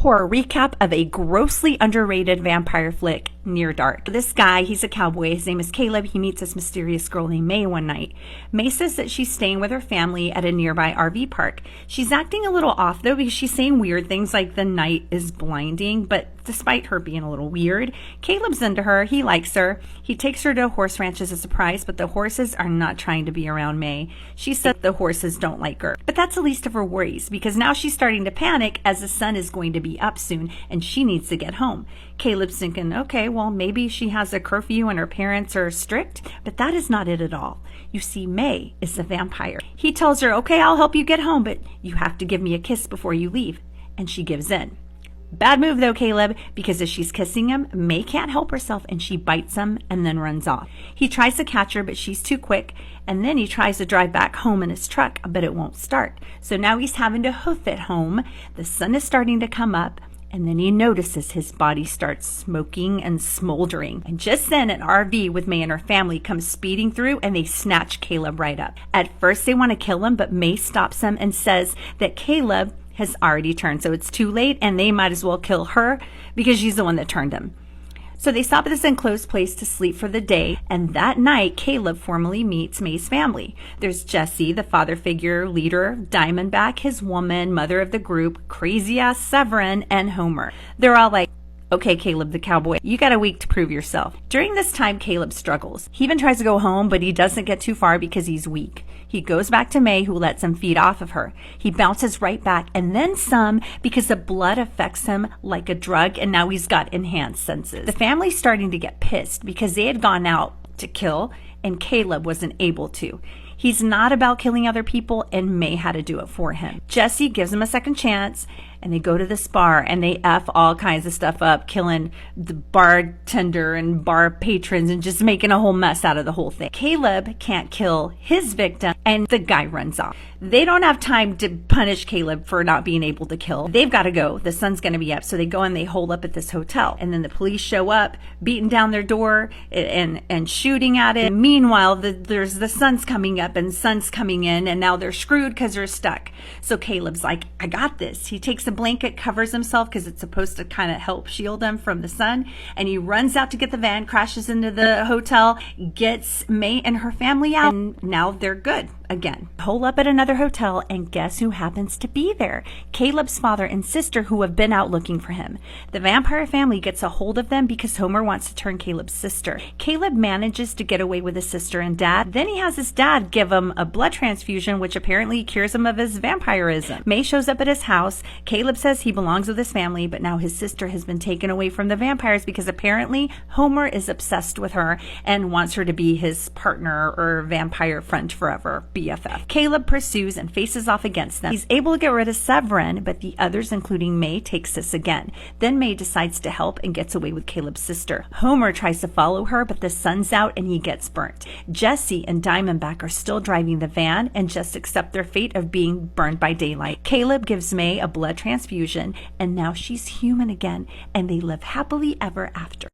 Horror recap of a grossly underrated vampire flick, Near Dark. This guy, he's a cowboy. His name is Caleb. He meets this mysterious girl named May one night. May says that she's staying with her family at a nearby RV park. She's acting a little off though because she's saying weird things like the night is blinding, but despite her being a little weird, Caleb's into her. He likes her. He takes her to a horse ranch as a surprise, but the horses are not trying to be around May. She said the horses don't like her. But that's the least of her worries because now she's starting to panic as the sun is going to be up soon and she needs to get home. Caleb's thinking, okay, well, maybe she has a curfew and her parents are strict, but that is not it at all. You see, May is a vampire. He tells her, okay, I'll help you get home, but you have to give me a kiss before you leave. And she gives in. Bad move though, Caleb, because as she's kissing him, May can't help herself and she bites him and then runs off. He tries to catch her, but she's too quick, and then he tries to drive back home in his truck, but it won't start. So now he's having to hoof it home. The sun is starting to come up, and then he notices his body starts smoking and smoldering. And just then an RV with May and her family comes speeding through and they snatch Caleb right up. At first they want to kill him, but May stops him and says that Caleb has already turned, so it's too late and they might as well kill her because she's the one that turned him. So they stop at this enclosed place to sleep for the day, and that night Caleb formally meets May's family. There's Jesse, the father figure leader, Diamondback, his woman, mother of the group, crazy ass Severin, and Homer. They're all like, okay, Caleb the cowboy, you got a week to prove yourself. During this time, Caleb struggles. He even tries to go home, but he doesn't get too far because he's weak. He goes back to May, who lets him feed off of her. He bounces right back and then some because the blood affects him like a drug, and now he's got enhanced senses. The family's starting to get pissed because they had gone out to kill and Caleb wasn't able to. He's not about killing other people, and May had to do it for him. Jesse gives him a second chance, and they go to this bar, and they F all kinds of stuff up, killing the bartender and bar patrons and just making a whole mess out of the whole thing. Caleb can't kill his victim, and the guy runs off. They don't have time to punish Caleb for not being able to kill. They've got to go. The sun's going to be up, so they go and they hole up at this hotel. And then the police show up, beating down their door and shooting at it. Meanwhile, there's the sun's coming up and sun's coming in, and now they're screwed because they're stuck. So Caleb's like, I got this. He takes a blanket, covers himself because it's supposed to kind of help shield him from the sun, and he runs out to get the van, crashes into the hotel, gets May and her family out, and now they're good again. Hole up at another hotel, and guess who happens to be there? Caleb's father and sister, who have been out looking for him. The vampire family gets a hold of them because Homer wants to turn Caleb's sister. Caleb manages to get away with his sister and dad. Then he has his dad give him a blood transfusion, which apparently cures him of his vampirism. May shows up at his house. Caleb says he belongs with his family, but now his sister has been taken away from the vampires because apparently Homer is obsessed with her and wants her to be his partner or vampire friend forever, BFF. Caleb pursues and faces off against them. He's able to get rid of Severin, but the others, including May, takes this again. Then May decides to help and gets away with Caleb's sister. Homer tries to follow her, but the sun's out and he gets burnt. Jesse and Diamondback are still driving the van and just accept their fate of being burned by daylight. Caleb gives May a blood transfusion, and now she's human again, and they live happily ever after.